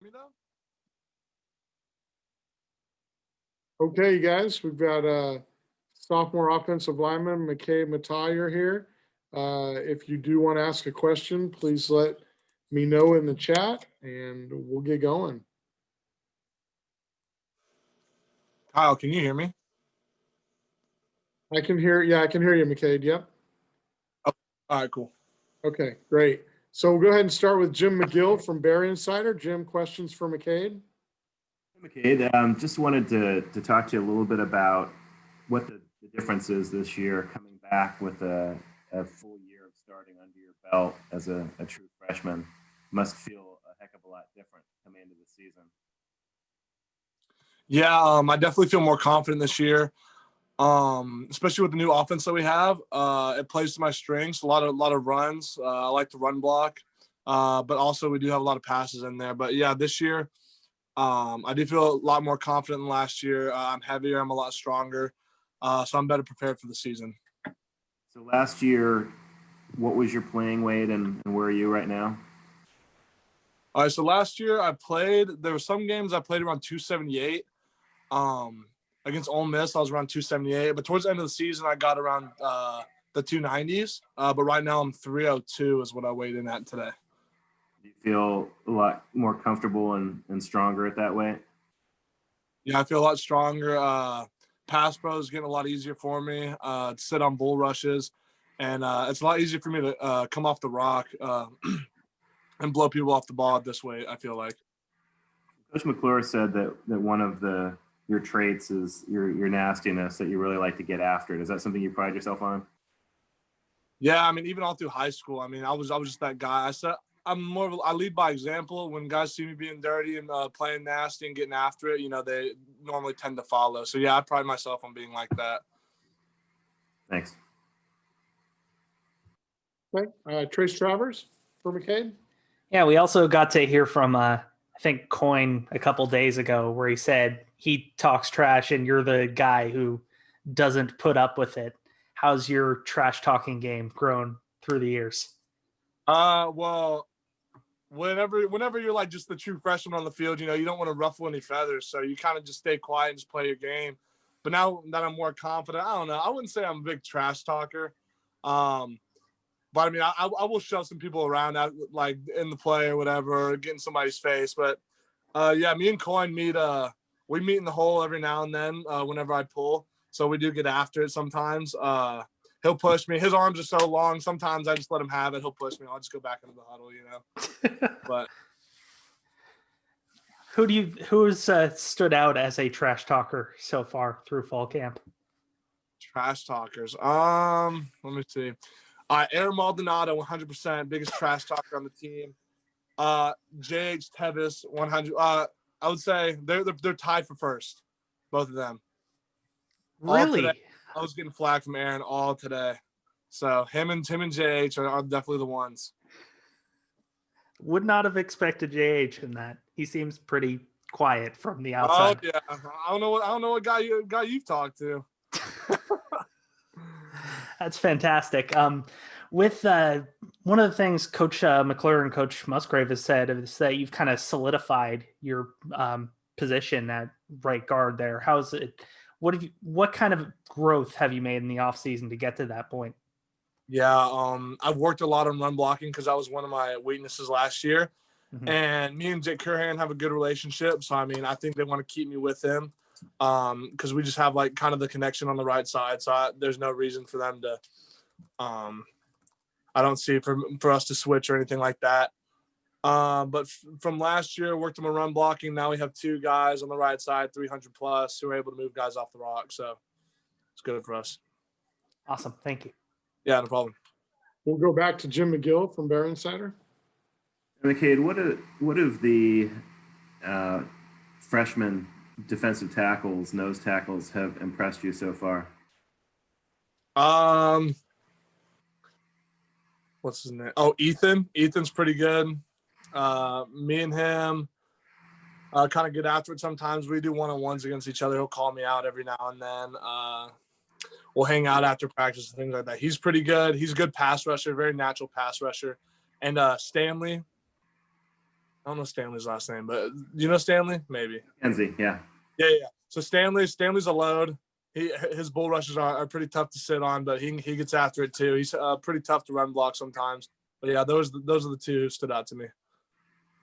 Me though? Okay, you guys, we've got sophomore offensive lineman McKade Mettauer here. If you do want to ask a question, please let me know in the chat, and we'll get going. Kyle, can you hear me? I can hear you, McKade. Yep. Oh, all right, cool. Okay, great. So we'll go ahead and start with Jim McGill from Barry Insider. Jim, questions for McKade? McKade, just wanted to talk to you a little bit about what the difference is this year coming back with a full year of starting under your belt as a true freshman. Must feel a heck of a lot different coming into the season. Yeah, I definitely feel more confident this year, especially with the new offense that we have. It plays to my strengths. A lot of runs. I like to run block, but also we do have a lot of passes in there. But yeah, this year I do feel a lot more confident than last year. I'm heavier. I'm a lot stronger, so I'm better prepared for the season. So last year, what was your playing weight, and where are you right now? All right, so last year there were some games I played around 278. Against Ole Miss, I was around 278. But towards the end of the season, I got around the 290s. But right now, I'm 302 is what I weighed in at today. Do you feel a lot more comfortable and stronger at that weight? Yeah, I feel a lot stronger. Pass pro is getting a lot easier for me to sit on bull rushes. And it's a lot easier for me to come off the rock and blow people off the ball this way, I feel like. Coach McClure said that one of your traits is your nastiness, that you really like to get after it. Is that something you pride yourself on? Yeah, I mean, even all through high school, I mean, I was just that guy. I lead by example. When guys see me being dirty and playing nasty and getting after it, they normally tend to follow. So yeah, I pride myself on being like that. Thanks. Okay, Trace Travers for McKade. Yeah, we also got to hear from I think Coyne a couple days ago, where he said he talks trash and you're the guy who doesn't put up with it. How's your trash talking game grown through the years? Well, whenever you're like just the true freshman on the field, you don't want to ruffle any feathers, so you kind of just stay quiet and just play your game. But now that I'm more confident, I don't know. I wouldn't say I'm a big trash talker. But I mean, I will shove some people around out, like in the play or whatever, get in somebody's face. But yeah, me and Coyne we meet in the hole every now and then whenever I pull. So we do get after it sometimes. He'll push me. His arms are so long. Sometimes I just let him have it. He'll push me. I'll just go back into the huddle, But who's stood out as a trash talker so far through fall camp? Trash talkers. Let me see. Aaron Maldonado, 100%, biggest trash talker on the team. JH Tevis, 100. I would say they're tied for first, both of them. Really? I was getting flack from Aaron all today. So him and JH are definitely the ones. Would not have expected JH in that. He seems pretty quiet from the outside. Oh yeah, I don't know what guy you've talked to. That's fantastic. With one of the things Coach McClure and Coach Musgrave has said is that you've kind of solidified your position at right guard there. How's it? What kind of growth have you made in the offseason to get to that point? Yeah, I've worked a lot on run blocking because that was one of my weaknesses last year. Mm-hmm. And me and Jake Curhan have a good relationship. So, I mean, I think they want to keep me with him because we just have, like, kind of the connection on the right side. So there's no reason for them to I don't see for us to switch or anything like that. But from last year, worked on my run blocking. Now we have two guys on the right side, 300 plus, who are able to move guys off the rock. So it's good for us. Awesome. Thank you. Yeah, no problem. We'll go back to Jim McGill from Barry Insider. McKade, what have the freshman defensive tackles, nose tackles, have impressed you so far? What's his name? Oh, Ethan. Ethan's pretty good. Me and him kind of get after it sometimes. We do one-on-ones against each other. He'll call me out every now and then. We'll hang out after practice and things like that. He's pretty good. He's a good pass rusher, very natural pass rusher. And Stanley, I don't know Stanley's last name, but you know Stanley? Maybe. Kenzie, yeah. Yeah. So Stanley's a load. His bull rushes are pretty tough to sit on, but he gets after it too. He's pretty tough to run block sometimes. But yeah, those are the two who stood out to me.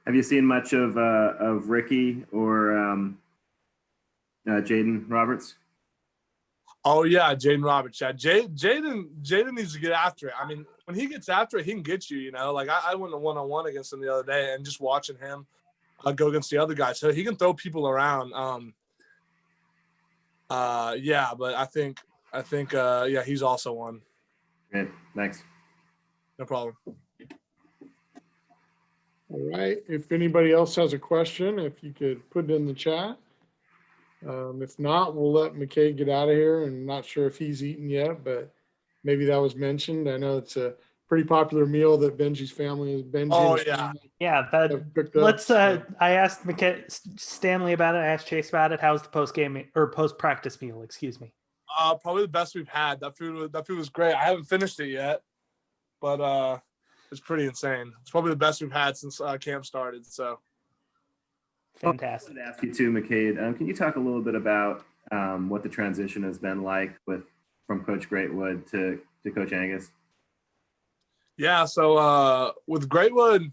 Have you seen much of Ricky or Jayden Roberts? Oh yeah, Jayden Roberts. Yeah, Jayden needs to get after it. I mean, when he gets after it, he can get you. You know, like I went a 1-on-1 against him the other day, and just watching him go against the other guys, so he can throw people around. Yeah, but I think yeah, he's also one. Great, thanks. No problem. All right. If anybody else has a question, if you could put it in the chat. If not, we'll let McKade get out of here. And not sure if he's eaten yet, but maybe that was mentioned. I know it's a pretty popular meal that Benji's family is. Oh yeah. Yeah, let's. I asked McKade, Stanley about it. I asked Chase about it. How's the post game or post practice meal? Excuse me. Probably the best we've had. That food was great. I haven't finished it yet, but it's pretty insane. It's probably the best we've had since camp started. So. Fantastic. I wanted to ask you too, McKade. Can you talk a little bit about what the transition has been like from Coach Greatwood to Coach Angus? Yeah, so with Greatwood,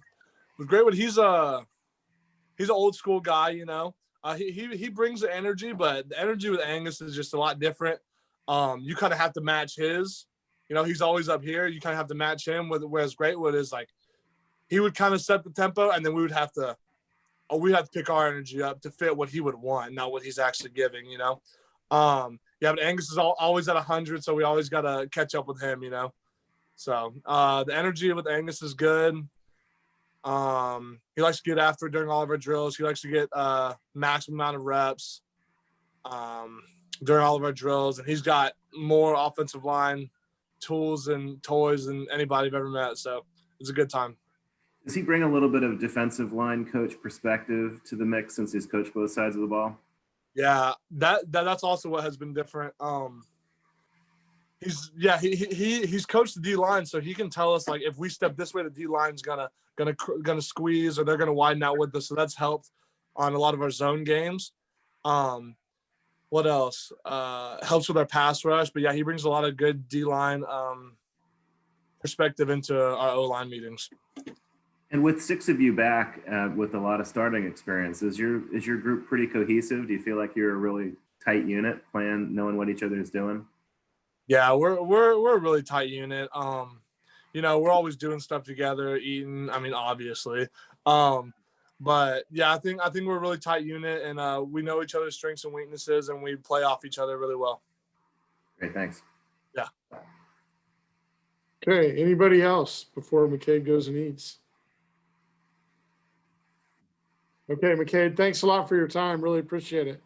he's an old school guy. You know, he brings the energy, but the energy with Angus is just a lot different. You kind of have to match his. You know, he's always up here. You kind of have to match him. Whereas Greatwood is like, he would kind of set the tempo, and then we would have to pick our energy up to fit what he would want, not what he's actually giving, you know? Yeah, but Angus is always at 100, so we always got to catch up with him, you know? So the energy with Angus is good. He likes to get after it during all of our drills. He likes to get maximum amount of reps during all of our drills, and he's got more offensive line tools and toys than anybody I've ever met, so it's a good time. Does he bring a little bit of defensive line coach perspective to the mix since he's coached both sides of the ball? Yeah, that's also what has been different. He's coached the D line, so he can tell us like if we step this way, the D line's gonna squeeze or they're gonna widen out with us. So that's helped on a lot of our zone games. What else? Helps with our pass rush, but yeah, he brings a lot of good D line perspective into our O line meetings. And with 6 of you back with a lot of starting experience, is your group pretty cohesive? Do you feel like you're a really tight unit, knowing what each other is doing? Yeah, we're a really tight unit. You know, we're always doing stuff together, eating. I mean, obviously, but yeah, I think we're a really tight unit, and we know each other's strengths and weaknesses, and we play off each other really well. Great, thanks. Yeah. Okay. Anybody else before McKade goes and eats? Okay, McKade, thanks a lot for your time. Really appreciate it.